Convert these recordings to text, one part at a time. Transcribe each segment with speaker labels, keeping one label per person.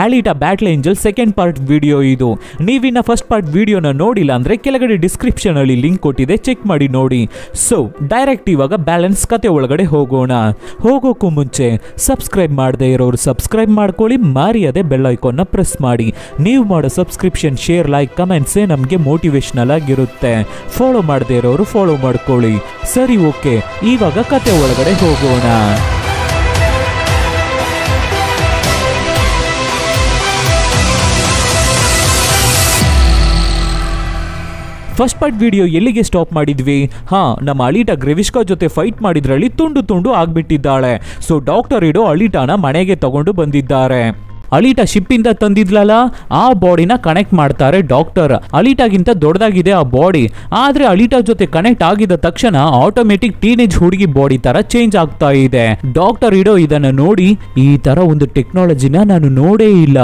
Speaker 1: ಆಲಿಟಾ battle angel second part video ಇದು. ನೀವಿನ್ನ first part ವಿಡಿಯೋನ ನೋಡಿಲ್ಲ ಅಂದ್ರೆ ಕೆಳಗಡೆ ಡಿಸ್ಕ್ರಿಪ್ಷನ್ ಅಲ್ಲಿ ಲಿಂಕ್ ಕೊಟ್ಟಿದೆ, ಚೆಕ್ ಮಾಡಿ ನೋಡಿ. ಸೊ ಡೈರೆಕ್ಟ್ ಇವಾಗ ಬ್ಯಾಲೆನ್ಸ್ ಕತೆ ಒಳಗಡೆ ಹೋಗೋಣ. ಹೋಗೋಕ್ಕೂ ಮುಂಚೆ ಸಬ್ಸ್ಕ್ರೈಬ್ ಮಾಡದೇ ಇರೋರು ಸಬ್ಸ್ಕ್ರೈಬ್ ಮಾಡ್ಕೊಳ್ಳಿ, ಮರೆಯದೆ ಬೆಲ್ ಐಕಾನ್ನ ಪ್ರೆಸ್ ಮಾಡಿ. ನೀವು ಮಾಡೋ ಸಬ್ಸ್ಕ್ರಿಪ್ಷನ್, ಶೇರ್, ಲೈಕ್, ಕಮೆಂಟ್ಸೇ ನಮಗೆ ಮೋಟಿವೇಶನಲ್ ಆಗಿರುತ್ತೆ. ಫಾಲೋ ಮಾಡದೇ ಇರೋರು ಫಾಲೋ ಮಾಡ್ಕೊಳ್ಳಿ. ಸರಿ, ಓಕೆ, ಇವಾಗ ಕತೆ ಒಳಗಡೆ ಹೋಗೋಣ. ಫಸ್ಟ್ ಪಾರ್ಟ್ ವಿಡಿಯೋ ಎಲ್ಲಿಗೆ ಸ್ಟಾಪ್ ಮಾಡಿದ್ವಿ? ನಮ್ಮ ಅಲಿಟಾ ಗ್ರೆವಿಷ್ಕಾ ಜೊತೆ ಫೈಟ್ ಮಾಡಿದ್ರಲ್ಲಿ ತುಂಡು ತುಂಡು ಆಗ್ಬಿಟ್ಟಿದ್ದಾಳೆ. ಸೊ ಡಾಕ್ಟರ್ ಇಡೋ ಅಲಿಟಾನ ಮನೆಗೆ ತಗೊಂಡು ಬಂದಿದ್ದಾರೆ. ಅಲಿಟಾ ಶಿಪ್ ಇಂದ ತಂದಿದ್ಲಲ್ಲ, ಆ ಬಾಡಿನ ಕನೆಕ್ಟ್ ಮಾಡ್ತಾರೆ ಡಾಕ್ಟರ್. ಅಲಿಟಾಗಿಂತ ದೊಡ್ಡದಾಗಿದೆ ಆ ಬಾಡಿ, ಆದ್ರೆ ಅಲಿಟಾ ಜೊತೆ ಕನೆಕ್ಟ್ ಆಗಿದ ತಕ್ಷಣ ಆಟೋಮೆಟಿಕ್ ಟೀನೇಜ್ ಹುಡುಗಿ ಬಾಡಿ ತರ ಚೇಂಜ್ ಆಗ್ತಾ ಇದೆ. ಡಾಕ್ಟರ್ ಇಡೋ ಇದನ್ನ ನೋಡಿ, ಈ ತರ ಒಂದು ಟೆಕ್ನಾಲಜಿನ ನಾನು ನೋಡೇ ಇಲ್ಲ,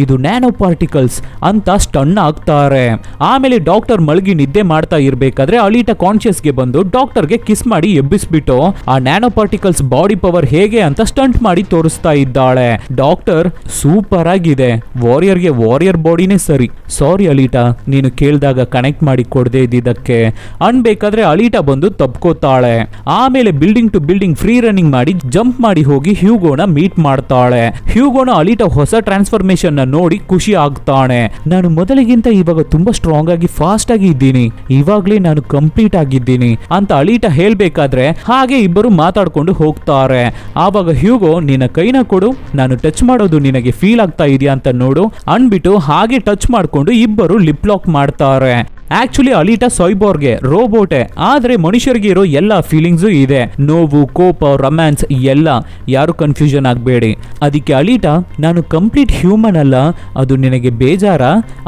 Speaker 1: ಇದು ನ್ಯಾನೋ ಪಾರ್ಟಿಕಲ್ಸ್ ಅಂತ ಸ್ಟನ್ ಆಗ್ತಾರೆ. ಆಮೇಲೆ ಡಾಕ್ಟರ್ ಮಲಗಿ ನಿದ್ದೆ ಮಾಡ್ತಾ ಇರ್ಬೇಕಾದ್ರೆ ಅಲಿಟಾ ಕಾನ್ಶಿಯಸ್ಗೆ ಬಂದು ಡಾಕ್ಟರ್ಗೆ ಕಿಸ್ ಮಾಡಿ ಎಬ್ಬಿಸ್ಬಿಟ್ಟು ಆ ನ್ಯಾನೋ ಪಾರ್ಟಿಕಲ್ಸ್ ಬಾಡಿ ಪವರ್ ಹೇಗೆ ಅಂತ ಸ್ಟಂಟ್ ಮಾಡಿ ತೋರಿಸ್ತಾ ಇದ್ದಾಳೆ. ಡಾಕ್ಟರ್ ಸೂಪರ್ ಆಗಿದೆ, ವಾರಿಯರ್ಗೆ ವಾರಿಯರ್ ಬಾಡಿನೇ ಸರಿ. ಸಾರಿ ಅಲಿಟಾ, ನೀನು ಕೇಳಿದಾಗ ಕನೆಕ್ಟ್ ಮಾಡಿ ಕೊಡದೆ ಇದ್ದಿದ್ದಕ್ಕೆ ಅನ್ಬೇಕಾದ್ರೆ ಅಲಿಟಾ ಬಂದು ತಪ್ಕೋತಾಳೆ. ಆಮೇಲೆ building to building free running ಮಾಡಿ ಜಂಪ್ ಮಾಡಿ ಹೋಗಿ ಹ್ಯೂಗೋನ ಮೀಟ್ ಮಾಡ್ತಾಳೆ. ಹ್ಯೂಗೋನ ಅಲಿಟಾ ಹೊಸ ಟ್ರಾನ್ಸ್ಫಾರ್ಮೇಶನ್ ನ ನೋಡಿ ಖುಷಿ ಆಗ್ತಾನೆ. ನಾನು ಮೊದಲಿಗಿಂತ ಇವಾಗ ತುಂಬಾ ಸ್ಟ್ರಾಂಗ್ ಆಗಿ ಫಾಸ್ಟ್ ಆಗಿ ಇದ್ದೀನಿ, ಇವಾಗ್ಲೇ ನಾನು ಕಂಪ್ಲೀಟ್ ಆಗಿದ್ದೀನಿ ಅಂತ ಅಲಿಟಾ ಹೇಳ್ಬೇಕಾದ್ರೆ ಹಾಗೆ ಇಬ್ಬರು ಮಾತಾಡ್ಕೊಂಡು ಹೋಗ್ತಾರೆ. ಆವಾಗ ಹ್ಯೂಗೋ, ನಿನ್ನ ಕೈನ ಕೊಡು, ನಾನು ಟಚ್ ಮಾಡೋದು ನಿನಗೆ ಫೀಲ್ ಆಗ್ತಾ ಇದೆಯಾ ಅಂತ ನೋಡು ಅನ್ಬಿಟ್ಟು ಹಾಗೆ ಟಚ್ ಮಾಡ್ಕೊಂಡು ಇಬ್ಬರು ಲಿಪ್ ಲಾಕ್ ಮಾಡ್ತಾರೆ. ಆಕ್ಚುಲಿ ಅಲಿಟಾ ಸೈಬೋರ್ಗೆ ರೋಬೋಟೆ, ಆದ್ರೆ ಮನುಷ್ಯರಿಗೆ ಇರೋ ಎಲ್ಲ ಫೀಲಿಂಗ್ಸು ಇದೆ, ನೋವು, ಕೋಪ, ರೊಮ್ಯಾನ್ಸ್ ಎಲ್ಲ. ಯಾರು ಕನ್ಫ್ಯೂಷನ್ ಆಗಬೇಡಿ. ಅದಕ್ಕೆ ಅಲಿಟಾ, ನಾನು ಕಂಪ್ಲೀಟ್ ಹ್ಯೂಮನ್ ಅಲ್ಲ, ಅದು ನಿನಗೆ ಬೇಜಾರ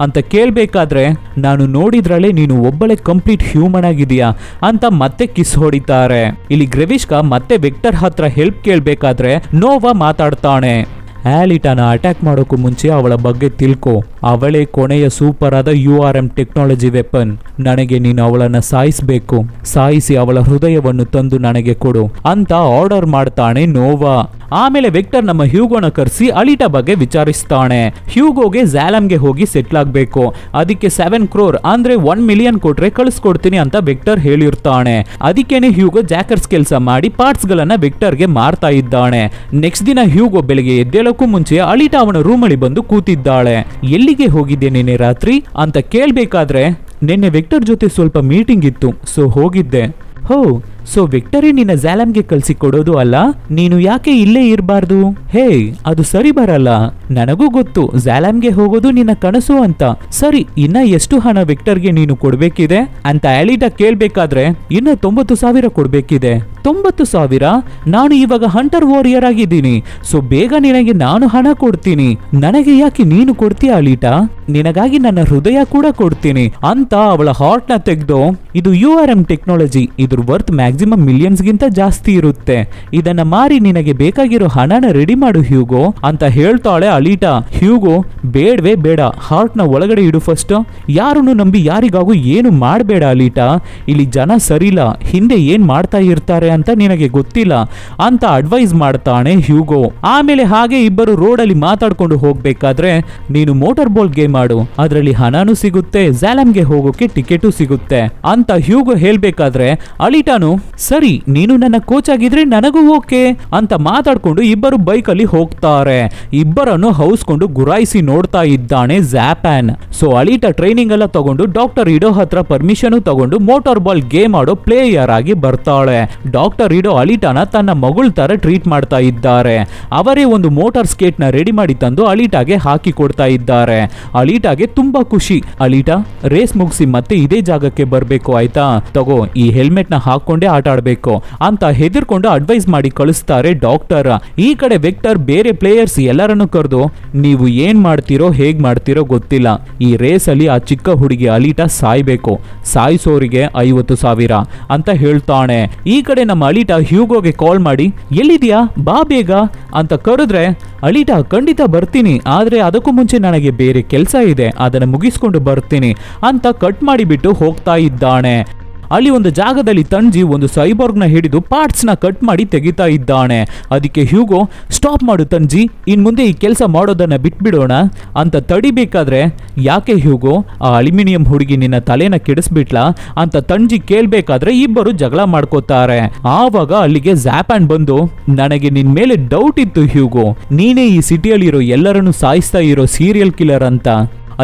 Speaker 1: ಅಂತ ಕೇಳಬೇಕಾದ್ರೆ ನಾನು ನೋಡಿದ್ರಲ್ಲೇ ನೀನು ಒಬ್ಬಳೆ ಕಂಪ್ಲೀಟ್ ಹ್ಯೂಮನ್ ಆಗಿದೆಯಾ ಅಂತ ಮತ್ತೆ ಕಿಸ್ ಹೊಡಿತಾರೆ. ಇಲ್ಲಿ ಗ್ರೆವಿಷ್ಕಾ ಮತ್ತೆ ವೆಕ್ಟರ್ ಹತ್ರ ಹೆಲ್ಪ್ ಕೇಳಬೇಕಾದ್ರೆ ನೋವಾ ಮಾತಾಡ್ತಾನೆ. ಆಲಿಟಾನ ಅಟ್ಯಾಕ್ ಮಾಡೋಕ್ಕೂ ಮುಂಚೆ ಅವಳ ಬಗ್ಗೆ ತಿಳ್ಕೊ, ಅವಳೇ ಕೊನೆಯ ಸೂಪರ್ ಆದ URM ಟೆಕ್ನಾಲಜಿ ವೆಪನ್. ನನಗೆ ನೀನು ಅವಳನ್ನ ಸಾಯಿಸಬೇಕು, ಸಾಯಿಸಿ ಅವಳ ಹೃದಯವನ್ನು ತಂದು ನನಗೆ ಕೊಡು ಅಂತ ಆರ್ಡರ್ ಮಾಡ್ತಾನೆ ನೋವಾ. ಆಮೇಲೆ ವೆಕ್ಟರ್ ನಮ್ಮ ಹ್ಯೂಗೋನ ಕರೆಸಿ ಅಲಿಟಾ ಬಗ್ಗೆ ವಿಚಾರಿಸ್ತಾನೆ. ಹ್ಯೂಗೋಗೆ ಝಾಲಮ್ಗೆ ಹೋಗಿ ಸೆಟ್ಲ್ ಆಗ್ಬೇಕು, ಅದಕ್ಕೆ 7 crore ಅಂದ್ರೆ 1 million ಕೊಟ್ರೆ ಕಳಿಸ್ಕೊಡ್ತೀನಿ ಅಂತ ವೆಕ್ಟರ್ ಹೇಳಿರ್ತಾನೆ. ಅದಕ್ಕೇನೆ ಹ್ಯೂಗೋ ಜಾಕರ್ಸ್ ಕೆಲಸ ಮಾಡಿ ಪಾರ್ಟ್ಸ್ ಗಳನ್ನ ವೆಕ್ಟರ್ಗೆ ಮಾರ್ತಾ ಇದ್ದಾನೆ. ನೆಕ್ಸ್ಟ್ ದಿನ ಹ್ಯೂಗೋ ಬೆಳಿಗ್ಗೆ ಎದ್ದೇಳಕ್ಕೂ ಮುಂಚೆ ಅಲಿಟಾ ಅವನ ರೂಮಲ್ಲಿ ಬಂದು ಕೂತಿದ್ದಾಳೆ. ಎಲ್ಲಿಗೆ ಹೋಗಿದ್ದೆ ನಿನ್ನೆ ರಾತ್ರಿ ಅಂತ ಕೇಳ್ಬೇಕಾದ್ರೆ ನಿನ್ನೆ ವೆಕ್ಟರ್ ಜೊತೆ ಸ್ವಲ್ಪ ಮೀಟಿಂಗ್ ಇತ್ತು, ಸೊ ಹೋಗಿದ್ದೆ. ಸೊ ವಿಕ್ಟರಿ ನಿನ್ನ ಝಾಲಮ್ಗೆ ಕಳ್ಸಿ ಕೊಡೋದು ಅಲ್ಲ, ನೀನು ಯಾಕೆ ಇಲ್ಲೇ ಇರಬಾರ್ದು? ಹೇ, ಅದು ಸರಿ ಬರಲ್ಲ. ನನಗೂ ಗೊತ್ತು ಝಾಲಮ್ಗೆ ಹೋಗೋದು ನಿನ್ನ ಕನಸು ಅಂತ. ಸರಿ, ಇನ್ನ ಎಷ್ಟು ಹಣ ವಿಕ್ಟರ್ಗೆ ನೀನು ಕೊಡ್ಬೇಕಿದೆ ಅಂತ ಆಲಿಟಾ ಕೇಳ್ಬೇಕಾದ್ರೆ ಇನ್ನ 90,000 ಕೊಡ್ಬೇಕಿದೆ. 90,000? ನಾನು ಇವಾಗ ಹಂಟರ್ ವಾರಿಯರ್ ಆಗಿದ್ದೀನಿ, ಸೊ ಬೇಗ ನಿನಗೆ ನಾನು ಹಣ ಕೊಡ್ತೀನಿ. ನನಗೆ ಯಾಕೆ ನೀನು ಕೊಡ್ತೀಯ ಅಲಿಟಾ? ನಿನಗಾಗಿ ನನ್ನ ಹೃದಯ ಕೂಡ ಕೊಡ್ತೀನಿ ಅಂತ ಅವಳ ಹಾರ್ಟ್ ನ ತೆಗೆದು, ಇದು URM ಟೆಕ್ನಾಲಜಿ, ಇದ್ರ ವರ್ತ್ ಮ್ಯಾಕ್ಸಿಮಮ್ ಮಿಲಿಯನ್ಸ್ ಗಿಂತ ಜಾಸ್ತಿ ಇರುತ್ತೆ, ಇದನ್ನ ಮಾರಿ ನಿನಗೆ ಬೇಕಾಗಿರೋ ಹಣನ ರೆಡಿ ಮಾಡು ಹ್ಯೂಗೋ ಅಂತ ಹೇಳ್ತಾಳೆ ಅಲಿಟಾ. ಹ್ಯೂಗೋ, ಬೇಡವೇ ಬೇಡ, ಹಾರ್ಟ್ ನ ಒಳಗಡೆ ಇಡು ಫಸ್ಟ್, ಯಾರನ್ನು ನಂಬಿ ಯಾರಿಗಾಗೂ ಏನು ಮಾಡಬೇಡ ಅಲಿಟಾ, ಇಲ್ಲಿ ಜನ ಸರಿಲ್ಲ, ಹಿಂದೆ ಏನ್ ಮಾಡ್ತಾ ಇರ್ತಾರೆ ಅಂತ ನಿನಗೆ ಗೊತ್ತಿಲ್ಲ ಅಂತ ಅಡ್ವೈಸ್ ಮಾಡ್ತಾನೆ ಹ್ಯೂಗೋ. ಆಮೇಲೆ ಹಾಗೆ ಇಬ್ಬರು ರೋಡಲ್ಲಿ ಮಾತಾಡ್ಕೊಂಡು ಹೋಗ್ಬೇಕಾದ್ರೆ, ನೀನು ಮೋಟಾರ್ ಬಾಲ್ ಗೇಮ್ ಮಾಡು, ಅದರಲ್ಲಿ ಹಣನೂ ಸಿಗುತ್ತೆ, ಝಾಲಮ್ಗೆ ಹೋಗೋಕೆ ಟಿಕೆಟು ಸಿಗುತ್ತೆ ಅಂತ ಹ್ಯೂಗೋ ಹೇಳ್ಬೇಕಾದ್ರೆ ಅಲಿಟಾನು, ಸರಿ ನೀನು ನನ್ನ ಕೋಚ್ ಆಗಿದ್ರೆ ನನಗೂ ಓಕೆ ಅಂತ ಮಾತಾಡ್ಕೊಂಡು ಇಬ್ಬರು ಬೈಕ್ ಅಲ್ಲಿ ಹೋಗ್ತಾರೆ. ಇಬ್ಬರನ್ನು ಹೌಸ್ಕೊಂಡು ಗುರಾಯಿಸಿ ನೋಡ್ತಾ ಇದ್ದಾನೆ ಝಾಪಾನ್. ಸೊ ಅಲಿಟಾ ಟ್ರೈನಿಂಗ್ ಎಲ್ಲ ತಗೊಂಡು ಡಾಕ್ಟರ್ ಇಡೋ ಹತ್ರ ಪರ್ಮಿಷನ್ ತಗೊಂಡು ಮೋಟಾರ್ ಬಾಲ್ ಗೇಮ್ ಆಡೋ ಪ್ಲೇಯರ್ ಆಗಿ ಬರ್ತಾಳೆ. ಡಾಕ್ಟರ್ ಇಡೋ ಅಲಿಟಾನ ತನ್ನ ಮಗಳ ತರ ಟ್ರೀಟ್ ಮಾಡ್ತಾ ಇದ್ದಾರೆ. ಅವರೇ ಒಂದು ಮೋಟಾರ್ ಸ್ಕೇಟ್ ನ ರೆಡಿ ಮಾಡಿ ತಂದು ಅಲಿಟಾಗೆ ಹಾಕಿ ಕೊಡ್ತಾ ಇದ್ದಾರೆ. ಅಲಿಟಾಗೆ ತುಂಬಾ ಖುಷಿ. ಅಲಿಟಾ, ರೇಸ್ ಮುಗಿಸಿ ಮತ್ತೆ ಇದೇ ಜಾಗಕ್ಕೆ ಬರ್ಬೇಕು ಆಯ್ತಾ, ತಗೋ ಈ ಹೆಲ್ಮೆಟ್ ನ ಹಾಕೊಂಡೇ ಆಟ ಆಡ್ಬೇಕು ಅಂತ ಹೆದರ್ಕೊಂಡು ಅಡ್ವೈಸ್ ಮಾಡಿ ಕಳಿಸ್ತಾರೆ ಡಾಕ್ಟರ್. ಈ ಕಡೆ ವೆಕ್ಟರ್ ಬೇರೆ ಪ್ಲೇಯರ್ಸ್ ಎಲ್ಲರನ್ನು ಕರೆದು, ನೀವು ಏನ್ ಮಾಡ್ತಿರೋ ಹೇಗ್ ಮಾಡ್ತಿರೋ ಗೊತ್ತಿಲ್ಲ, ಈ ರೇಸ್ ಅಲ್ಲಿ ಆ ಚಿಕ್ಕ ಹುಡುಗಿ ಅಲಿಟಾ ಸಾಯ್ಬೇಕು, ಸಾಯಿಸೋರಿಗೆ 50,000 ಅಂತ ಹೇಳ್ತಾನೆ. ಈ ಕಡೆ ನಮ್ಮ ಅಲಿಟಾ ಹ್ಯೂಗೋಗೆ ಕಾಲ್ ಮಾಡಿ, ಎಲ್ಲಿದ್ಯಾ ಬಾ ಬೇಗ ಅಂತ ಕರೆದ್ರೆ, ಅಲಿಟಾ ಖಂಡಿತ ಬರ್ತೀನಿ, ಆದ್ರೆ ಅದಕ್ಕೂ ಮುಂಚೆ ನನಗೆ ಬೇರೆ ಕೆಲಸ ಇದೆ, ಅದನ್ನ ಮುಗಿಸ್ಕೊಂಡು ಬರ್ತೀನಿ ಅಂತ ಕಟ್ ಮಾಡಿಬಿಟ್ಟು ಹೋಗ್ತಾ ಇದ್ದಾನೆ. ಅಲ್ಲಿ ಒಂದು ಜಾಗದಲ್ಲಿ ತಂಜಿ ಒಂದು ಸೈಬೋರ್ಗ್ ನ ಹಿಡಿದು ಪಾರ್ಟ್ಸ್ ನ ಕಟ್ ಮಾಡಿ ತೆಗಿತಾ ಇದ್ದಾನೆ. ಅದಕ್ಕೆ ಹ್ಯೂಗೋ, ಸ್ಟಾಪ್ ಮಾಡು ತಂಜಿ, ಇನ್ ಮುಂದೆ ಈ ಕೆಲಸ ಮಾಡೋದನ್ನ ಬಿಟ್ಬಿಡೋಣ ಅಂತ ತಡಿಬೇಕಾದ್ರೆ, ಯಾಕೆ ಹ್ಯೂಗೋ, ಆ ಅಲ್ಯೂಮಿನಿಯಂ ಹುಡುಗಿ ನಿನ್ನ ತಲೆನ ಕೆಡಿಸ್ಬಿಟ್ಲಾ ಅಂತ ತಂಜಿ ಕೇಳ್ಬೇಕಾದ್ರೆ ಇಬ್ಬರು ಜಗಳ ಮಾಡ್ಕೋತಾರೆ. ಆವಾಗ ಅಲ್ಲಿಗೆ ಝ್ಯಾಪಾನ್ ಬಂದು, ನನಗೆ ನಿನ್ ಮೇಲೆ ಡೌಟ್ ಇತ್ತು ಹ್ಯೂಗೋ, ನೀನೇ ಈ ಸಿಟಿಯಲ್ಲಿರೋ ಎಲ್ಲರನ್ನು ಸಾಯಿಸ್ತಾ ಇರೋ ಸೀರಿಯಲ್ ಕಿಲ್ಲರ್ ಅಂತ.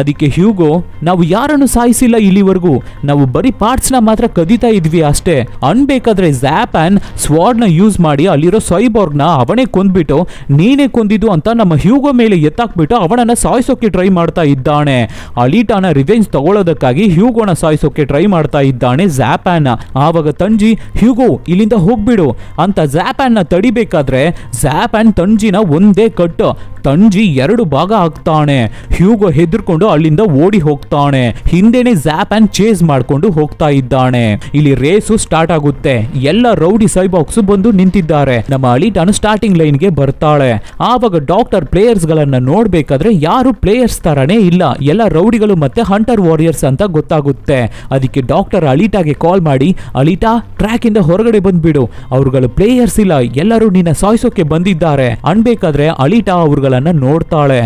Speaker 1: ಅದಕ್ಕೆ ಹ್ಯೂಗೋ, ನಾವು ಯಾರನ್ನು ಸಾಯಿಸಿಲ್ಲ ಇಲ್ಲಿವರೆಗೂ, ನಾವು ಬರೀ ಪಾರ್ಟ್ಸ್ ನ ಮಾತ್ರ ಕದೀತಾ ಇದ್ವಿ ಅಷ್ಟೇ ಅನ್ಬೇಕಾದ್ರೆ ಝ್ಯಾಪಾನ್ ಸ್ವಾರ್ಡ್ ನ ಯೂಸ್ ಮಾಡಿ ಅಲ್ಲಿರೋ ಸೈಬೋರ್ಗ್ ನ ಅವನೇ ಕೊಂದ್ಬಿಟ್ಟು ನೀನೇ ಕೊಂದಿದ್ದು ಅಂತ ನಮ್ಮ ಹ್ಯೂಗೋ ಮೇಲೆ ಎತ್ತಾಕ್ಬಿಟ್ಟು ಅವನನ್ನ ಸಾಯಿಸೋಕೆ ಟ್ರೈ ಮಾಡ್ತಾ ಇದ್ದಾನೆ. ಅಲಿಟಾನ ರಿವೆಂಜ್ ತಗೊಳ್ಳೋದಕ್ಕಾಗಿ ಹ್ಯೂಗೋನ ಸಾಯಿಸೋಕೆ ಟ್ರೈ ಮಾಡ್ತಾ ಇದ್ದಾನೆ ಝ್ಯಾಪಾನ್. ಆವಾಗ ತಂಜಿ, ಹ್ಯೂಗೋ ಇಲ್ಲಿಂದ ಹೋಗ್ಬಿಡು ಅಂತ ಝ್ಯಾಪಾನ್ ನ ತಡಿಬೇಕಾದ್ರೆ ಝ್ಯಾಪಾನ್ ತಂಜಿನ ಒಂದೇ ಕಟ್ಟು ತಂಜಿ 2 ಭಾಗ ಆಗ್ತಾನೆ. ಹ್ಯೂಗೋ ಹೆದರ್ಕೊಂಡು ಅಲ್ಲಿಂದ ಓಡಿ ಹೋಗ್ತಾನೆ. ಹಿಂದೆನೆ ಝ್ಯಾಪಾನ್ ಚೇಸ್ ಮಾಡ್ಕೊಂಡು ಹೋಗ್ತಾ ಇದ್ದಾನೆ. ಇಲ್ಲಿ ರೇಸು ಸ್ಟಾರ್ಟ್ ಆಗುತ್ತೆ. ಎಲ್ಲ ರೌಡಿ ಸೈಬಾಕ್ಸ್ ಬಂದು ನಿಂತಿದ್ದಾರೆ. ನಮ್ಮ ಅಲಿಟಾನು ಸ್ಟಾರ್ಟಿಂಗ್ ಲೈನ್ ಗೆ ಬರ್ತಾಳೆ. ಆವಾಗ ಡಾಕ್ಟರ್ ಪ್ಲೇಯರ್ಸ್ ಗಳನ್ನ ನೋಡ್ಬೇಕಾದ್ರೆ ಯಾರು ಪ್ಲೇಯರ್ಸ್ ತರಾನೇ ಇಲ್ಲ, ಎಲ್ಲ ರೌಡಿಗಳು ಮತ್ತೆ ಹಂಟರ್ ವಾರಿಯರ್ಸ್ ಅಂತ ಗೊತ್ತಾಗುತ್ತೆ. ಅದಕ್ಕೆ ಡಾಕ್ಟರ್ ಅಲಿಟಾಗೆ ಕಾಲ್ ಮಾಡಿ, ಅಲಿಟಾ ಟ್ರ್ಯಾಕ್ ಇಂದ ಹೊರಗಡೆ ಬಂದ್ಬಿಡು, ಅವ್ರುಗಳು ಪ್ಲೇಯರ್ಸ್ ಇಲ್ಲ, ಎಲ್ಲರೂ ನಿನ್ನ ಸಾಯಿಸೋಕೆ ಬಂದಿದ್ದಾರೆ ಅನ್ಬೇಕಾದ್ರೆ ಅಲಿಟಾ ಅವ್ರುಗಳನ್ನ ನೋಡ್ತಾಳೆ.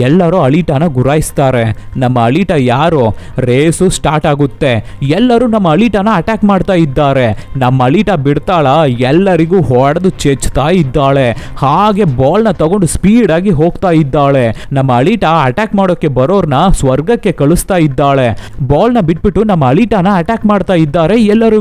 Speaker 1: ಎಲ್ಲರೂ ಅಲಿಟಾನ ಗುರಾಯಿಸ್ತಾರೆ. ನಮ್ಮ ಅಲಿಟಾ ಯಾರು? ರೇಸು ಸ್ಟಾರ್ಟ್ ಆಗುತ್ತೆ. ಎಲ್ಲರೂ ನಮ್ಮ ಅಲಿಟಾನ ಅಟ್ಯಾಕ್ ಮಾಡ್ತಾ ಇದ್ದಾರೆ. ನಮ್ಮ ಅಲಿಟಾ ಬಿಡ್ತಾಳ, ಎಲ್ಲರಿಗೂ ಹೊಡೆದು ಚೆಚ್ತಾ ಇದ್ದಾಳೆ. ಹಾಗೆ ಬಾಲ್ ನ ತಗೊಂಡು ಸ್ಪೀಡ್ ಆಗಿ ಹೋಗ್ತಾ ಇದ್ದಾಳೆ. ನಮ್ಮ ಅಲಿಟಾ ಅಟ್ಯಾಕ್ ಮಾಡೋಕೆ ಬರೋರ್ನ ಸ್ವರ್ಗಕ್ಕೆ ಕಳಿಸ್ತಾ ಇದ್ದಾಳೆ. ಬಾಲ್ ನ ಬಿಟ್ಬಿಟ್ಟು ನಮ್ಮ ಅಲಿಟಾನ ಅಟ್ಯಾಕ್ ಮಾಡ್ತಾ ಇದ್ದಾರೆ ಎಲ್ಲರೂ.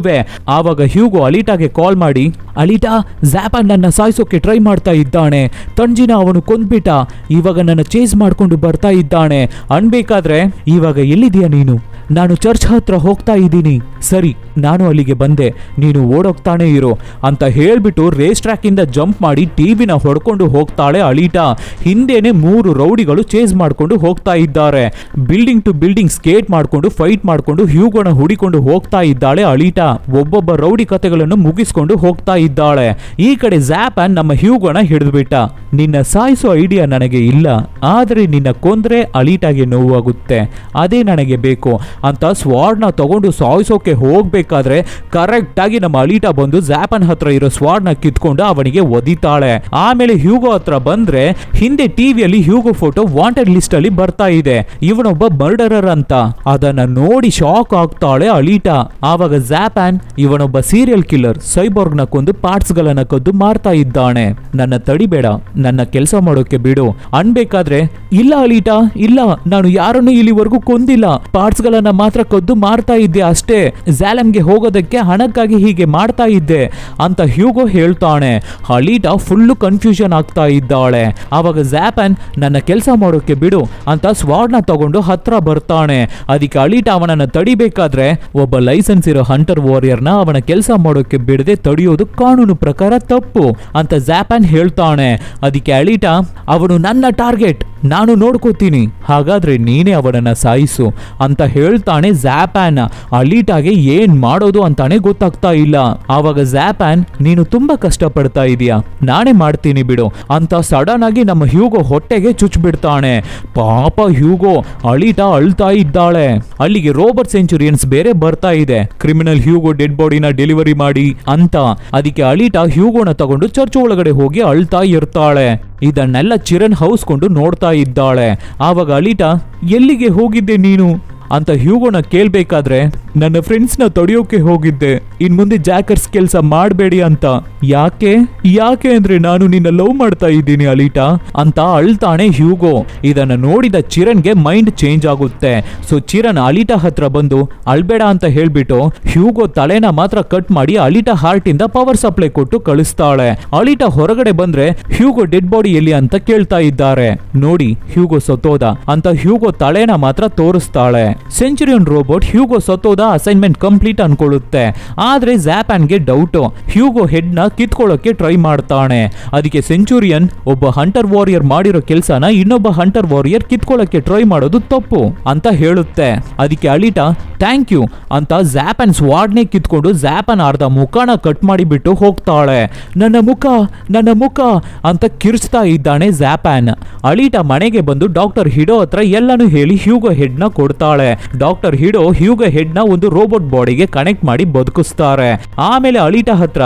Speaker 1: ಆವಾಗ ಹ್ಯೂಗೋ ಅಲಿಟಾಗೆ ಕಾಲ್ ಮಾಡಿ, ಅಲಿಟಾ ಝ್ಯಾಪಾನ್ ನನ್ನ ಸಾಯಿಸೋಕೆ ಟ್ರೈ ಮಾಡ್ತಾ ಇದ್ದಾನೆ, ತಂಜಿನ ಅವನು ಕೊಂದ್ಬಿಟ್ಟ, ಇವಾಗ ನನ್ನ ಚೇಸ್ ಮಾಡ್ಕೊಂಡು ಬರ್ತಾ ಇದ್ದಾನೆ ಅನ್ಬೇಕಾದ್ರೆ, ಇವಾಗ ಎಲ್ಲಿದೀಯ ನೀನು? ನಾನು ಚರ್ಚ್ ಹತ್ರ ಹೋಗ್ತಾ ಇದ್ದೀನಿ. ಸರಿ, ನಾನು ಅಲ್ಲಿಗೆ ಬಂದೆ, ನೀನು ಓಡೋಗ್ತಾನೆ ಇರು ಅಂತ ಹೇಳ್ಬಿಟ್ಟು ರೇಸ್ ಟ್ರ್ಯಾಕ್ ಇಂದ ಜಂಪ್ ಮಾಡಿ ಟಿವಿನ ಹೊಡ್ಕೊಂಡು ಹೋಗ್ತಾಳೆ ಅಲಿಟಾ. ಹಿಂದೆನೆ 3 ರೌಡಿಗಳು ಚೇಸ್ ಮಾಡ್ಕೊಂಡು ಹೋಗ್ತಾ ಇದ್ದಾರೆ. ಬಿಲ್ಡಿಂಗ್ ಟು ಬಿಲ್ಡಿಂಗ್ ಸ್ಕೇಟ್ ಮಾಡ್ಕೊಂಡು ಫೈಟ್ ಮಾಡ್ಕೊಂಡು ಹ್ಯೂಗೋನ ಹುಡಿಕೊಂಡು ಹೋಗ್ತಾ ಇದ್ದಾಳೆ ಅಲಿಟಾ. ಒಬ್ಬೊಬ್ಬ ರೌಡಿ ಕತೆಗಳನ್ನು ಮುಗಿಸ್ಕೊಂಡು ಹೋಗ್ತಾ ಇದ್ದಾಳೆ. ಈ ಕಡೆ ಝ್ಯಾಪಾನ್ ನಮ್ಮ ಹ್ಯೂಗೋನ ಹಿಡಿದ್ಬಿಟ್ಟ. ನಿನ್ನ ಸಾಯಿಸೋ ಐಡಿಯಾ ನನಗೆ ಇಲ್ಲ, ಆದ್ರೆ ನಿನ್ನ ಕೊಂದ್ರೆ ಅಲಿಟಾಗೆ ನೋವಾಗುತ್ತೆ, ಅದೇ ನನಗೆ ಬೇಕು ಅಂತ ಸ್ವಾರ್ಡ್ ನ ತಗೊಂಡು ಸಾಯಿಸೋಕೆ ಹೋಗ್ಬೇಕಾದ್ರೆ ಕರೆಕ್ಟ್ ಆಗಿ ನಮ್ಮ ಅಲಿಟಾ ಬಂದು ಝ್ಯಾಪಾನ್ ಹತ್ರ ಇರೋ ಸ್ವಾರ್ಡ್ ನ ಕಿತ್ಕೊಂಡು ಅವನಿಗೆ ಒದಿತಾಳೆ. ಆಮೇಲೆ ಹ್ಯೂಗೋ ಹತ್ರ ಬಂದ್ರೆ ಹಿಂದೆ ಟಿವಿಯಲ್ಲಿ ಹ್ಯೂಗೋ ಫೋಟೋ ವಾಂಟೆಡ್ ಲಿಸ್ಟ್ ಅಲ್ಲಿ ಬರ್ತಾ ಇದೆ, ಇವನೊಬ್ಬ ಮರ್ಡರರ್ ಅಂತ. ಅದನ್ನ ನೋಡಿ ಶಾಕ್ ಆಗ್ತಾಳೆ ಅಲಿಟಾ. ಆವಾಗ ಝ್ಯಾಪಾನ್, ಇವನೊಬ್ಬ ಸೀರಿಯಲ್ ಕಿಲ್ಲರ್, ಸೈಬೋರ್ಗ್ ನ ಕೊಂದು ಪಾರ್ಟ್ಸ್ ಗಳನ್ನ ಕದ್ದು ಮಾರ್ತಾ ಇದ್ದಾನೆ, ನನ್ನ ತಡಿಬೇಡ, ನನ್ನ ಕೆಲಸ ಮಾಡೋಕೆ ಬಿಡು ಅನ್ಬೇಕಾದ್ರೆ, ಇಲ್ಲ ಅಲಿಟಾ ಇಲ್ಲ, ನಾನು ಯಾರನ್ನು ಇಲ್ಲಿವರೆಗೂ ಕೊಂದಿಲ್ಲ, ಪಾರ್ಟ್ಸ್ ಗಳನ್ನ ಮಾತ್ರ ಕದ್ದು ಮಾರ್ತಾ ಇದ್ದೆ ಅಷ್ಟೇ, ಝ್ಯಾಲಮ್ಗೆ ಹೋಗೋದಕ್ಕೆ ಹಣಕ್ಕಾಗಿ ಹೀಗೆ ಮಾಡ್ತಾ ಇದ್ದೆ ಅಂತ ಹ್ಯೂಗೋ ಹೇಳ್ತಾನೆ. ಅಲಿಟಾ ಫುಲ್ಲು ಕನ್ಫ್ಯೂಷನ್ ಆಗ್ತಾ ಇದ್ದಾಳೆ. ಆವಾಗ ಝ್ಯಾಪಾನ್, ನನ್ನ ಕೆಲಸ ಮಾಡೋಕೆ ಬಿಡು ಅಂತ ಸ್ವಾರ್ಡ್ ನ ತಗೊಂಡು ಹತ್ರ ಬರ್ತಾನೆ. ಅದಕ್ಕೆ ಅಲಿಟಾ ಅವನನ್ನ ತಡಿಬೇಕಾದ್ರೆ, ಒಬ್ಬ ಲೈಸೆನ್ಸ್ ಇರೋ ಹಂಟರ್ ವಾರಿಯರ್ ನ ಅವನ ಕೆಲಸ ಮಾಡೋಕೆ ಬಿಡದೆ ತಡೆಯೋದು ಕಾನೂನು ಪ್ರಕಾರ ತಪ್ಪು ಅಂತ ಝ್ಯಾಪಾನ್ ಹೇಳ್ತಾನೆ. ಅದಕ್ಕೆ ಅಲಿಟಾ, ಅವನು ನನ್ನ ಟಾರ್ಗೆಟ್, ನಾನು ನೋಡ್ಕೋತೀನಿ, ಹಾಗಾದ್ರೆ ನೀನೇ ಅವನನ್ನ ಸಾಯಿಸು ಅಂತ ಹೇಳ್ತಾನೆ ಝ್ಯಾಪಾನ್. ಅಲಿಟಾಗೆ ಏನ್ ಮಾಡೋದು ಅಂತಾನೆ ಗೊತ್ತಾಗ್ತಾ ಇಲ್ಲ. ಆವಾಗ ಝ್ಯಾಪಾನ್, ನೀನು ತುಂಬಾ ಕಷ್ಟ ಪಡ್ತಾ ಇದೀಯಾ, ನಾನೇ ಮಾಡ್ತೀನಿ ಬಿಡು ಅಂತ ಸಡನ್ ಆಗಿ ನಮ್ಮ ಹ್ಯೂಗೋ ಹೊಟ್ಟೆಗೆ ಚುಚ್ಬಿಡ್ತಾನೆ. ಪಾಪ ಹ್ಯೂಗೋ, ಅಲಿಟಾ ಅಳ್ತಾ ಇದ್ದಾಳೆ. ಅಲ್ಲಿಗೆ ರೋಬರ್ಟ್ ಸೆಂಚುರಿಯನ್ಸ್ ಬೇರೆ ಬರ್ತಾ ಇದೆ, ಕ್ರಿಮಿನಲ್ ಹ್ಯೂಗೋ ಡೆಡ್ ಬಾಡಿನ ಡೆಲಿವರಿ ಮಾಡಿ ಅಂತ. ಅದಕ್ಕೆ ಅಲಿಟಾ ಹ್ಯೂಗೋನ ತಗೊಂಡು ಚರ್ಚ್ ಒಳಗಡೆ ಹೋಗಿ ಅಳ್ತಾ ಇರ್ತಾಳೆ. ಇದನ್ನೆಲ್ಲ ಚಿರನ್ ಹೌಸ್ಕೊಂಡು ನೋಡ್ತಾ ಇದ್ದಾಳೆ. ಆವಾಗ ಅಲಿಟಾ, ಎಲ್ಲಿಗೆ ಹೋಗಿದ್ದೆ ನೀನು ಅಂತ ಹ್ಯೂಗೋನ ಕೇಳ್ಬೇಕಾದ್ರೆ, ನನ್ನ ಫ್ರೆಂಡ್ಸ್ ನ ತಡೆಯೋಕೆ ಹೋಗಿದ್ದೆ, ಇನ್ ಮುಂದೆ ಜಾಕರ್ಸ್ ಕೆಲಸ ಮಾಡಬೇಡಿ ಅಂತ. ಯಾಕೆ ಯಾಕೆ ಅಂದ್ರೆ ನಾನು ನಿನ್ನ ಲವ್ ಮಾಡ್ತಾ ಇದ್ದೀನಿ ಅಲಿಟಾ ಅಂತ ಅಳ್ತಾನೆ ಹ್ಯೂಗೋ. ಇದನ್ನ ನೋಡಿದ ಚಿರನ್ಗೆ ಮೈಂಡ್ ಚೇಂಜ್ ಆಗುತ್ತೆ. ಸೊ ಚಿರನ್ ಅಲಿಟಾ ಹತ್ರ ಬಂದು ಅಳ್ಬೇಡ ಅಂತ ಹೇಳ್ಬಿಟ್ಟು ಹ್ಯೂಗೋ ತಲೆನ ಮಾತ್ರ ಕಟ್ ಮಾಡಿ ಅಲಿಟಾ ಹಾರ್ಟ್ ಇಂದ ಪವರ್ ಸಪ್ಲೈ ಕೊಟ್ಟು ಕಳಿಸ್ತಾಳೆ. ಅಲಿಟಾ ಹೊರಗಡೆ ಬಂದ್ರೆ ಹ್ಯೂಗೋ ಡೆಡ್ ಬಾಡಿ ಎಲ್ಲಿ ಅಂತ ಕೇಳ್ತಾ ಇದ್ದಾರೆ. ನೋಡಿ ಹ್ಯೂಗೋ ಸತ್ತೋದ ಅಂತ ಹ್ಯೂಗೋ ತಲೆನ ಮಾತ್ರ ತೋರಿಸ್ತಾಳೆ. ಸೆಂಚುರಿಯನ್ ರೋಬೋಟ್ ಹ್ಯೂಗೋ ಸತ್ತೋದ ಅಸೈನ್ಮೆಂಟ್ ಕಂಪ್ಲೀಟ್ ಅನ್ಕೊಳ್ಳುತ್ತೆ. ಆದ್ರೆ ಝ್ಯಾಪಾನ್ಗೆ ಡೌಟ್, ಹ್ಯೂಗೋ ಹೆಡ್ ನ ಕಿತ್ಕೊಳ್ಳೋಕೆ ಟ್ರೈ ಮಾಡ್ತಾನೆ. ಅದಕ್ಕೆ ಸೆಂಚುರಿಯನ್, ಒಬ್ಬ ಹಂಟರ್ ವಾರಿಯರ್ ಮಾಡಿರೋ ಕೆಲಸನ ಇನ್ನೊಬ್ಬ ಹಂಟರ್ ವಾರಿಯರ್ ಕಿತ್ಕೊಳ್ಳೋಕೆ ಟ್ರೈ ಮಾಡೋದು ತಪ್ಪು ಅಂತ ಹೇಳುತ್ತೆ. ಅದಕ್ಕೆ ಅಲಿಟಾ ಥ್ಯಾಂಕ್ ಯು ಅಂತ ಝ್ಯಾಪಾನ್ ಸ್ವಾರ್ಡ್ನೇ ಕಿತ್ಕೊಂಡು ಝ್ಯಾಪಾನ್ ಅರ್ಧ ಮುಖನ ಕಟ್ ಮಾಡಿಬಿಟ್ಟು ಹೋಗ್ತಾಳೆ. ನನ್ನ ಮುಖ ಅಂತ ಕಿರ್ಚ್ತಾ ಇದ್ದಾನೆ ಝ್ಯಾಪಾನ್. ಅಲಿಟಾ ಮನೆಗೆ ಬಂದು ಡಾಕ್ಟರ್ ಹಿಡೋ ಹತ್ರ ಎಲ್ಲಾನು ಹೇಳಿ ಹ್ಯೂಗೋ ಹೆಡ್ ನ ಕೊಡ್ತಾಳೆ. ಮಾಡ್ತಾಳೆ. ಡಾಕ್ಟರ್ ಹಿಡೋ ಹ್ಯೂಗೋ ಹೆಡ್ ನ ಒಂದು ರೋಬೋಟ್ ಬಾಡಿಗೆ ಕನೆಕ್ಟ್ ಮಾಡಿ ಬದುಕಿಸ್ತಾರೆ. ಆಮೇಲೆ ಅಲಿಟಾ ಹತ್ರ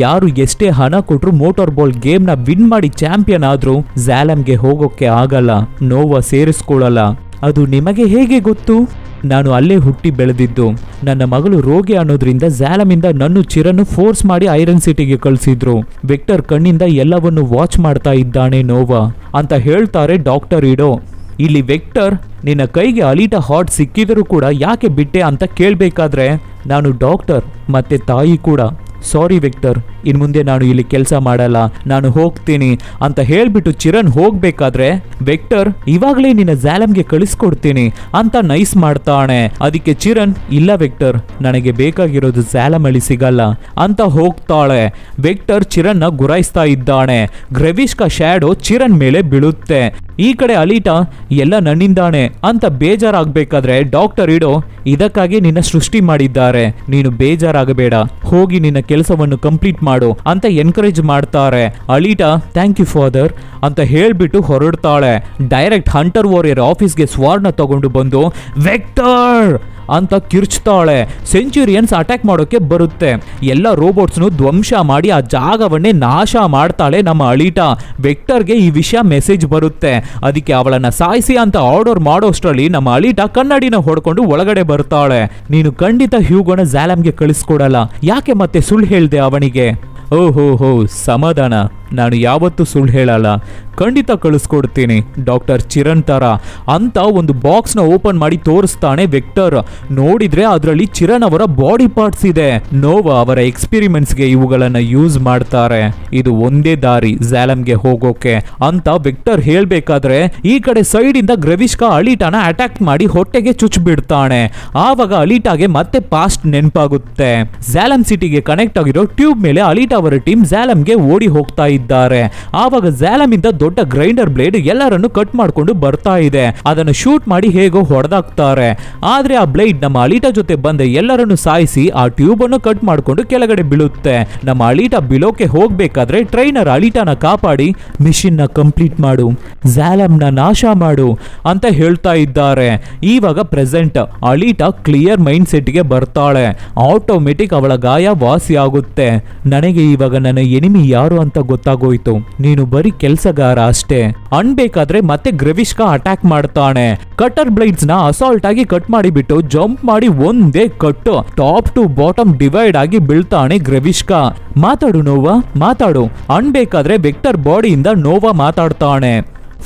Speaker 1: ಯಾರು ಎಷ್ಟೇ ಹಣ ಕೊಟ್ರು ಮೋಟಾರ್ ಬಾಲ್ ಗೇಮ್ ನ ವಿನ್ ಮಾಡಿ ಚಾಂಪಿಯನ್ ಆದ್ರೂ ಝಾಲಮ್ಗೆ ಹೋಗೋಕೆ ಆಗಲ್ಲ, ನೋವಾ ಸೇರಿಸ್ಕೊಳ್ಳಲ್ಲ. ಅದು ನಿಮಗೆ ಹೇಗೆ ಗೊತ್ತು? ನಾನು ಅಲ್ಲೇ ಹುಟ್ಟಿ ಬೆಳೆದಿದ್ದು. ನನ್ನ ಮಗಳು ರೋಗಿ ಅನ್ನೋದ್ರಿಂದ ಝಾಲಮಿಂದ ನನ್ನ ಚಿರನ್ನು ಫೋರ್ಸ್ ಮಾಡಿ ಐರನ್ ಸಿಟಿಗೆ ಕಳಿಸಿದ್ರು. ವೆಕ್ಟರ್ ಕಣ್ಣಿಂದ ಎಲ್ಲವನ್ನು ವಾಚ್ ಮಾಡ್ತಾ ಇದ್ದಾನೆ ನೋವಾ ಅಂತ ಹೇಳ್ತಾರೆ ಡಾಕ್ಟರ್ ಇಡೋ. ಇಲ್ಲಿ ವೆಕ್ಟರ್ ನಿನ್ನ ಕೈಗೆ ಅಲಿಟಾ ಹಾರ್ಟ್ ಸಿಕ್ಕಿದರೂ ಕೂಡ ಯಾಕೆ ಬಿಟ್ಟೆ ಅಂತ ಕೇಳಬೇಕಾದ್ರೆ ನಾನು ಡಾಕ್ಟರ್ ಮತ್ತೆ ತಾಯಿ ಕೂಡ, ಸಾರಿ ವೆಕ್ಟರ್, ಇನ್ ಮುಂದೆ ನಾನು ಇಲ್ಲಿ ಕೆಲಸ ಮಾಡಲ್ಲ, ನಾನು ಹೋಗ್ತೀನಿ ಅಂತ ಹೇಳ್ಬಿಟ್ಟು ಚಿರಣ್ ಹೋಗ್ಬೇಕಾದ್ರೆ ವೆಕ್ಟರ್ ಇವಾಗಲೇ ನಿನ್ನ ಝಾಲಮ್ಗೆ ಕಳಿಸ್ಕೊಡ್ತೀನಿ ಅಂತ ನೈಸ್ ಮಾಡ್ತಾನೆ. ಅದಕ್ಕೆ ಚಿರಣ್ ಇಲ್ಲ ವೆಕ್ಟರ್, ನನಗೆ ಬೇಕಾಗಿರೋದು ಝಾಲಮ್ ಅಲ್ಲಿ ಸಿಗಲ್ಲ ಅಂತ ಹೋಗ್ತಾಳೆ. ವೆಕ್ಟರ್ ಚಿರಣ್ ನ ಗುರಾಯಿಸ್ತಾ ಇದ್ದಾನೆ. ಗ್ರೆವಿಷ್ಕಾ ಶ್ಯಾಡೋ ಚಿರಣ್ ಮೇಲೆ ಬೀಳುತ್ತೆ. ಈ ಕಡೆ ಅಲಿಟಾ ಎಲ್ಲ ನನ್ನಿಂದಾನೆ ಅಂತ ಬೇಜಾರಾಗಬೇಕಾದ್ರೆ ಡಾಕ್ಟರ್ ಇಡೋ ಇದಕ್ಕಾಗಿ ನಿನ್ನ ಸೃಷ್ಟಿ ಮಾಡಿದ್ದಾರೆ, ನೀನು ಬೇಜಾರಾಗಬೇಡ, ಹೋಗಿ ನಿನ್ನ ಕೆಲಸವನ್ನು ಕಂಪ್ಲೀಟ್ ಮಾಡು ಅಂತ ಎನ್ಕರೇಜ್ ಮಾಡ್ತಾರೆ. ಅಲಿಟಾ ಥ್ಯಾಂಕ್ ಯು ಫಾದರ್ ಅಂತ ಹೇಳ್ಬಿಟ್ಟು ಹೊರಡ್ತಾಳೆ. ಡೈರೆಕ್ಟ್ ಹಂಟರ್ ವಾರಿಯರ್ ಆಫೀಸ್ಗೆ ಸ್ವಾರ್ಡ್ನ ತಗೊಂಡು ಬಂದು ವೆಕ್ಟರ್ ಅಂತ ಕಿರ್ಚ್ತಾಳೆ. ಸೆಂಚುರಿಯನ್ಸ್ ಅಟ್ಯಾಕ್ ಮಾಡೋಕೆ ಬರುತ್ತೆ. ಎಲ್ಲ ರೋಬೋಟ್ಸ್ನು ಧ್ವಂಸ ಮಾಡಿ ಆ ಜಾಗವನ್ನೇ ನಾಶ ಮಾಡ್ತಾಳೆ ನಮ್ಮ ಅಲಿಟಾ. ವೆಕ್ಟರ್ಗೆ ಈ ವಿಷಯ ಮೆಸೇಜ್ ಬರುತ್ತೆ. ಅದಕ್ಕೆ ಅವಳನ್ನ ಸಾಯಿಸಿ ಅಂತ ಆರ್ಡರ್ ಮಾಡೋಷ್ಟರಲ್ಲಿ ನಮ್ಮ ಅಲಿಟಾ ಕನ್ನಡಿನ ಹೊಡ್ಕೊಂಡು ಒಳಗಡೆ ಬರ್ತಾಳೆ. ನೀನು ಖಂಡಿತ ಹ್ಯೂಗೋನ ಝಾಲಮ್ಗೆ ಕಳಿಸ್ಕೊಡಲ್ಲ, ಯಾಕೆ ಮತ್ತೆ ಸುಳ್ಳು ಹೇಳ್ದೆ ಅವನಿಗೆ? ಓಹೋ ಸಮಾಧಾನ, ನಾನು ಯಾವತ್ತೂ ಸುಳ್ಳು ಹೇಳಲ್ಲ, ಖಂಡಿತ ಕಳಿಸ್ಕೊಡ್ತೀನಿ ಡಾಕ್ಟರ್ ಚಿರಣ್ ತರ ಅಂತ ಒಂದು ಬಾಕ್ಸ್ ನ ಓಪನ್ ಮಾಡಿ ತೋರಿಸ್ತಾನೆ ವೆಕ್ಟರ್. ನೋಡಿದ್ರೆ ಅದರಲ್ಲಿ ಚಿರಣ್ ಅವರ ಬಾಡಿ ಪಾರ್ಟ್ಸ್ ಇದೆ. ನೋವಾ ಅವರ ಎಕ್ಸ್ಪೆರಿಮೆಂಟ್ಸ್ಗೆ ಇವುಗಳನ್ನ ಯೂಸ್ ಮಾಡ್ತಾರೆ. ಇದು ಒಂದೇ ದಾರಿ ಝಾಲಮ್ಗೆ ಹೋಗೋಕೆ ಅಂತ ವೆಕ್ಟರ್ ಹೇಳ್ಬೇಕಾದ್ರೆ ಈ ಕಡೆ ಸೈಡ್ ಇಂದ ಗ್ರೆವಿಷ್ಕಾ ಅಲಿಟಾನ ಅಟ್ಯಾಕ್ ಮಾಡಿ ಹೊಟ್ಟೆಗೆ ಚುಚ್ಚಿಬಿಡ್ತಾನೆ. ಆವಾಗ ಅಲಿಟಾಗೆ ಮತ್ತೆ ಪಾಸ್ಟ್ ನೆನಪಾಗುತ್ತೆ. ಝಾಲಮ್ ಸಿಟಿಗೆ ಕನೆಕ್ಟ್ ಆಗಿರೋ ಟ್ಯೂಬ್ ಮೇಲೆ ಅಲಿಟಾ ಅವರ ಟೀಮ್ ಝಾಲಮ್ಗೆ ಓಡಿ ಹೋಗ್ತಾ ಇದ್ದಾರೆ. ಆವಾಗ ಝಾಲಮ್ ಇಂದ ದೊಡ್ಡ ಗ್ರೈಂಡರ್ ಬ್ಲೇಡ್ ಎಲ್ಲರನ್ನು ಕಟ್ ಮಾಡ್ಕೊಂಡು ಬರ್ತಾ ಇದೆ. ಅದನ್ನು ಶೂಟ್ ಮಾಡಿ ಹೇಗೋ ಹೊಡೆದಾಕ್ತಾರೆ. ಆದ್ರೆ ಆ ಬ್ಲೇಡ್ ನಮ್ಮ ಅಲಿಟಾ ಜೊತೆ ಬಂದ ಎಲ್ಲರನ್ನು ಸಾಯಿಸಿ ಆ ಟ್ಯೂಬ್ ಅನ್ನು ಕಟ್ ಮಾಡ್ಕೊಂಡು ಕೆಳಗಡೆ ಬೀಳುತ್ತೆ. ನಮ್ಮ ಅಲಿಟಾ ಬಿಲೋಕೆ ಹೋಗ್ಬೇಕಾದ್ರೆ ಟ್ರೈನರ್ ಅಲಿಟಾನ ಕಾಪಾಡಿ ಮಿಷನ್ ನ ಕಂಪ್ಲೀಟ್ ಮಾಡು, ಝಾಲಮ್ ನ ನಾಶ ಮಾಡು ಅಂತ ಹೇಳ್ತಾ ಇದ್ದಾರೆ. ಇವಾಗ ಪ್ರೆಸೆಂಟ್ ಅಲಿಟಾ ಕ್ಲಿಯರ್ ಮೈಂಡ್ ಸೆಟ್ ಗೆ ಬರ್ತಾಳೆ. ಆಟೋಮೆಟಿಕ್ ಅವಳ ಗಾಯ ವಾಸಿ ಆಗುತ್ತೆ. ನನಗೆ ಇವಾಗ ನನ್ನ ಎನಿಮಿ ಯಾರು ಅಂತ ಗೊತ್ತಾಗೋಯ್ತು, ನೀನು ಬರೀ ಕೆಲಸಗಾರ ಅಷ್ಟೇ ಅನ್ಬೇಕಾದ್ರೆ ಮತ್ತೆ ಗ್ರೆವಿಷ್ಕಾ ಅಟ್ಯಾಕ್ ಮಾಡ್ತಾನೆ. ಕಟರ್ ಬ್ಲೇಡ್ಸ್ ನ ಅಸಾಲ್ಟ್ ಆಗಿ ಕಟ್ ಮಾಡಿಬಿಟ್ಟು ಜಂಪ್ ಮಾಡಿ ಒಂದೇ cut top to bottom divide ಆಗಿ ಬೀಳ್ತಾನೆ ಗ್ರೆವಿಷ್ಕಾ. ಮಾತಾಡು ನೋವಾ ಮಾತಾಡು ಅನ್ಬೇಕಾದ್ರೆ ವೆಕ್ಟರ್ ಬಾಡಿಯಿಂದ ನೋವಾ ಮಾತಾಡ್ತಾನೆ.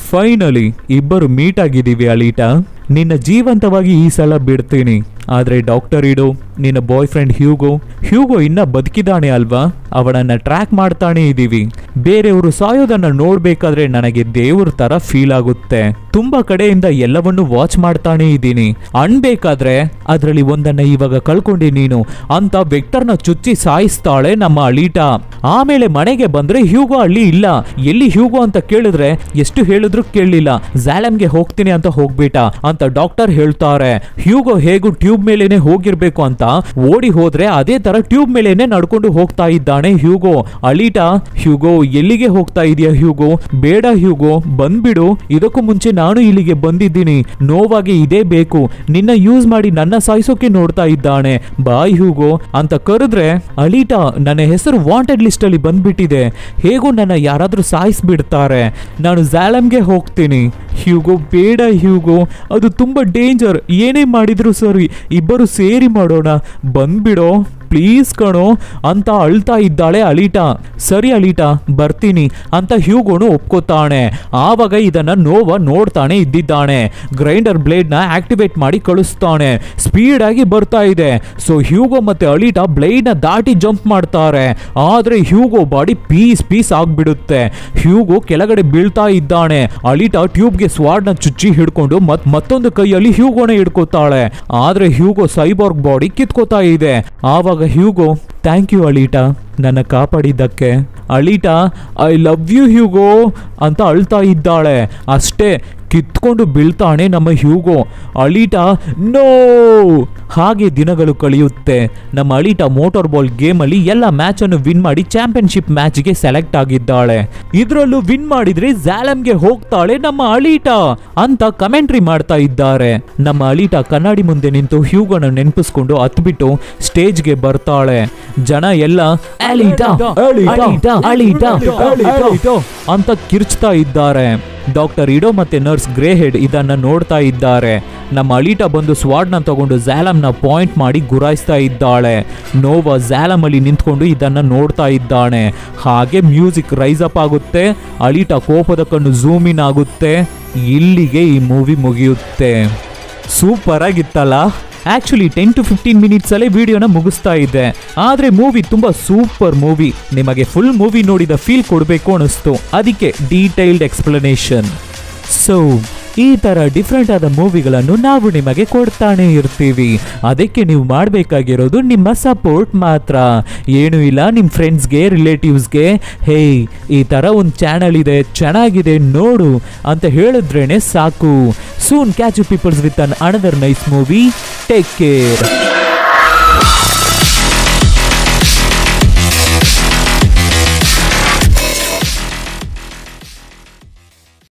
Speaker 1: ಫೈನಲಿ ಇಬ್ಬರು ಮೀಟ್ ಆಗಿದ್ದೀವಿ ಅಲಿಟಾ, ನಿನ್ನ ಜೀವಂತವಾಗಿ ಈ ಸಲ ಬಿಡ್ತೀನಿ. ಆದ್ರೆ ಡಾಕ್ಟರ್ ಇಡೋ ನಿನ್ನ ಬಾಯ್ ಫ್ರೆಂಡ್ ಹ್ಯೂಗೋ ಇನ್ನ ಬದುಕಿದಾನೆ ಅಲ್ವಾ, ಅವನನ್ನ ಟ್ರ್ಯಾಕ್ ಮಾಡ್ತಾನೆ ಇದೀವಿ. ಬೇರೆಯವರು ಸಾಯೋದನ್ನ ನೋಡ್ಬೇಕಾದ್ರೆ ನನಗೆ ದೇವ್ರ ತರ ಫೀಲ್ ಆಗುತ್ತೆ. ತುಂಬಾ ಕಡೆಯಿಂದ ಎಲ್ಲವನ್ನು ವಾಚ್ ಮಾಡ್ತಾನೆ ಇದ್ದೀನಿ ಅನ್ಬೇಕಾದ್ರೆ ಅದ್ರಲ್ಲಿ ಒಂದನ್ನ ಇವಾಗ ಕಳ್ಕೊಂಡೆ ನೀನು ಅಂತ ವೆಕ್ಟರ್ನ ಚುಚ್ಚಿ ಸಾಯಿಸ್ತಾಳೆ ನಮ್ಮ ಅಲಿಟಾ. ಆಮೇಲೆ ಮನೆಗೆ ಬಂದ್ರೆ ಹ್ಯೂಗೋ ಅಲ್ಲಿ ಇಲ್ಲ. ಎಲ್ಲಿ ಹ್ಯೂಗೋ ಅಂತ ಕೇಳಿದ್ರೆ ಎಷ್ಟು ಹೇಳಿದ್ರು ಕೇಳಲಿಲ್ಲ. ಝಾಲಮ್ಗೆ ಹೋಗ್ತೀನಿ ಅಂತ ಹೋಗ್ಬಿಟ್ಟ ಅಂತ ಡಾಕ್ಟರ್ ಹೇಳ್ತಾರೆ. ಹ್ಯೂಗೋ ಹೇಗೂ ಟ್ಯೂಬ್ ಮೇಲೇನೆ ಹೋಗಿರ್ಬೇಕು ಅಂತ ಓಡಿ ಹೋದ್ರೆ ಅದೇ ತರ ಟ್ಯೂಬ್ ಮೇಲೇನೆ ನಡ್ಕೊಂಡು ಹೋಗ್ತಾ ಇದ್ದಾನೆ ಹ್ಯೂಗೋ. ಅಲಿಟಾ ಹ್ಯೂಗೋ ಎಲ್ಲಿಗೆ ಹೋಗ್ತಾ ಇದೆಯಾ ಹ್ಯೂಗೋ, ಬೇಡ ಹ್ಯೂಗೋ ಬಂದ್ಬಿಡು, ಇದಕ್ಕೂ ಮುಂಚೆ ನಾನು ಇಲ್ಲಿಗೆ ಬಂದಿದ್ದೀನಿ, ನೋವಾಗೆ ಇದೇ ಬೇಕು, ನಿನ್ನ ಯೂಸ್ ಮಾಡಿ ನನ್ನ ಸಾಯಿಸೋಕೆ ನೋಡ್ತಾ ಇದ್ದಾನೆ, ಬಾಯ್ ಹ್ಯೂಗೋ ಅಂತ ಕರೆದ್ರೆ ಅಲಿಟಾ ನನ್ನ ಹೆಸರು ವಾಂಟೆಡ್ ಲಿಸ್ಟ್ ಅಲ್ಲಿ ಬಂದ್ಬಿಟ್ಟಿದೆ, ಹೇಗೋ ನನ್ನ ಯಾರಾದ್ರೂ ಸಾಯಿಸ್ಬಿಡ್ತಾರೆ, ನಾನು ಝಾಲಮ್ಗೆ ಹೋಗ್ತೀನಿ. ಹ್ಯೂಗೋ ಬೇಡ ಹ್ಯೂಗೋ, ಅದು ತುಂಬಾ ಡೇಂಜರ್, ಏನೇ ಮಾಡಿದ್ರು ಸರಿ ಇಬ್ಬರು ಸೇರಿ ಮಾಡೋಣ, ಬಂದ್ಬಿಡೋ ಪ್ಲೀಸ್ ಕಣೋ ಅಂತ ಅಳ್ತಾ ಇದ್ದಾಳೆ ಅಲಿಟಾ. ಸರಿ ಅಲಿಟಾ ಬರ್ತೀನಿ ಅಂತ ಹ್ಯೂಗೋನು ಒಪ್ಕೋತಾನೆ. ಆವಾಗ ಇದನ್ನ ನೋವಾ ನೋಡ್ತಾನೆ ಇದ್ದಿದ್ದಾನೆ. ಗ್ರೈಂಡರ್ ಬ್ಲೇಡ್ ನ ಆಕ್ಟಿವೇಟ್ ಮಾಡಿ ಕಳಿಸ್ತಾನೆ. ಸ್ಪೀಡ್ ಆಗಿ ಬರ್ತಾ ಇದೆ. ಸೊ ಹ್ಯೂಗೋ ಮತ್ತೆ ಅಲಿಟಾ ಬ್ಲೇಡ್ ನ ದಾಟಿ ಜಂಪ್ ಮಾಡ್ತಾರೆ. ಆದ್ರೆ ಹ್ಯೂಗೋ ಬಾಡಿ ಪೀಸ್ ಆಗ್ಬಿಡುತ್ತೆ. ಹ್ಯೂಗೋ ಕೆಳಗಡೆ ಬೀಳ್ತಾ ಇದ್ದಾನೆ. ಅಲಿಟಾ ಟ್ಯೂಬ್ಗೆ ಸ್ವಾರ್ಡ್ ನ ಚುಚ್ಚಿ ಹಿಡ್ಕೊಂಡು ಮತ್ತೊಂದು ಕೈಯಲ್ಲಿ ಹ್ಯೂಗೋನ ಹಿಡ್ಕೋತಾಳೆ. ಆದ್ರೆ ಹ್ಯೂಗೋ ಸೈಬಾರ್ಗ್ ಬಾಡಿ ಕಿತ್ಕೋತಾ ಇದೆ. ಆವಾಗ ಹ್ಯೂಗೋ ಥ್ಯಾಂಕ್ ಯು ಅಲಿಟಾ ನನ್ನ ಕಾಪಾಡಿದ್ದಕ್ಕೆ. ಅಲಿಟಾ ಐ ಲವ್ ಯು ಹ್ಯೂಗೋ ಅಂತ ಅಳ್ತಾ ಇದ್ದಾಳೆ. ಅಷ್ಟೇ ಕಿತ್ಕೊಂಡು ಬೀಳ್ತಾನೆ ನಮ್ಮ ಹ್ಯೂಗೋ. ಅಳೀಟಾ ನೋ. ಹಾಗೆ ದಿನಗಳು ಕಳೆಯುತ್ತೆ. ನಮ್ಮ ಅಳೀಟಾ ಮೋಟಾರ್ ಬಾಲ್ ಗೇಮ್ ಅಲ್ಲಿ ಎಲ್ಲ ಮ್ಯಾಚ್ ಅನ್ನು ವಿನ್ ಮಾಡಿ ಚಾಂಪಿಯನ್ಶಿಪ್ ಮ್ಯಾಚ್ ಗೆ ಸೆಲೆಕ್ಟ್ ಆಗಿದ್ದಾಳೆ. ಇದ್ರಲ್ಲೂ ವಿನ್ ಮಾಡಿದ್ರೆ ಝಾಲಮ್ಗೆ ಹೋಗ್ತಾಳೆ ನಮ್ಮ ಅಳೀಟಾ ಅಂತ ಕಮೆಂಟ್ರಿ ಮಾಡ್ತಾ ಇದ್ದಾರೆ. ನಮ್ಮ ಅಳೀಟಾ ಕನ್ನಡಿ ಮುಂದೆ ನಿಂತು ಹ್ಯೂಗೋನ ನೆನಪಿಸ್ಕೊಂಡು ಹತ್ಬಿಟ್ಟು ಸ್ಟೇಜ್ಗೆ ಬರ್ತಾಳೆ. ಜನ ಎಲ್ಲ ಅಳೀಟಾ ಅಳೀಟಾ ಅಳೀಟಾ ಅಳೀಟಾ ಅಂತ ಕಿರ್ಚ್ತಾ ಇದ್ದಾರೆ. ಡಾಕ್ಟರ್ ಇಡೋ ಮತ್ತೆ ನರ್ಸ್ ಗ್ರೇ ಹೆಡ್ ಇದನ್ನ ನೋಡ್ತಾ ಇದ್ದಾರೆ. ನಮ್ಮ ಅಳೀಟಾ ಬಂದು ಸ್ವಾಡ್ನ ತಗೊಂಡು ಝಾಲಮ್ನ ಪಾಯಿಂಟ್ ಮಾಡಿ ಗುರಾಯಿಸ್ತಾ ಇದ್ದಾಳೆ. ನೋವಾ ಝಾಲಮ್ ಅಲ್ಲಿ ನಿಂತ್ಕೊಂಡು ಇದನ್ನ ನೋಡ್ತಾ ಇದ್ದಾನೆ. ಹಾಗೆ ಮ್ಯೂಸಿಕ್ ರೈಸ್ ಅಪ್ ಆಗುತ್ತೆ. ಅಳೀಟಾ ಕೋಪದ ಕಣ್ಣು ಝೂಮ್ ಇನ್ ಆಗುತ್ತೆ. ಇಲ್ಲಿಗೆ ಈ ಮೂವಿ ಮುಗಿಯುತ್ತೆ. ಸೂಪರ್ ಆಗಿತ್ತಲ್ಲ. ಆಕ್ಚುಲಿ 10 to 15 ಮಿನಿಟ್ಸ್ ಅಲ್ಲೇ ವಿಡಿಯೋನ ಮುಗಿಸ್ತಾ ಇದ್ದೆ. ಆದ್ರೆ ಮೂವಿ ತುಂಬಾ ಸೂಪರ್ ಮೂವಿ. ನಿಮಗೆ ಫುಲ್ ಮೂವಿ ನೋಡಿದ ಫೀಲ್ ಕೊಡಬೇಕು ಅನಿಸ್ತು. ಅದಕ್ಕೆ ಡೀಟೈಲ್ಡ್ ಎಕ್ಸ್ಪ್ಲನೇಷನ್. ಸೊ ಈ ತರ ಡಿಫ್ರೆಂಟ್ ಆದ ಮೂವಿಗಳನ್ನು ನಾವು ನಿಮಗೆ ಕೊಡ್ತಾನೆ ಇರ್ತೀವಿ. ಅದಕ್ಕೆ ನೀವು ಮಾಡಬೇಕಾಗಿರೋದು ನಿಮ್ಮ ಸಪೋರ್ಟ್ ಮಾತ್ರ. ಏನೂ ಇಲ್ಲ, ನಿಮ್ಮ ಫ್ರೆಂಡ್ಸ್ಗೆ ರಿಲೇಟಿವ್ಸ್ಗೆ ಹೇ ಈ ತರ ಒಂದು ಚಾನಲ್ ಇದೆ, ಚೆನ್ನಾಗಿದೆ ನೋಡು ಅಂತ ಹೇಳಿದ್ರೇನೆ ಸಾಕು. Soon catch you peoples with an another nice movie. Take care.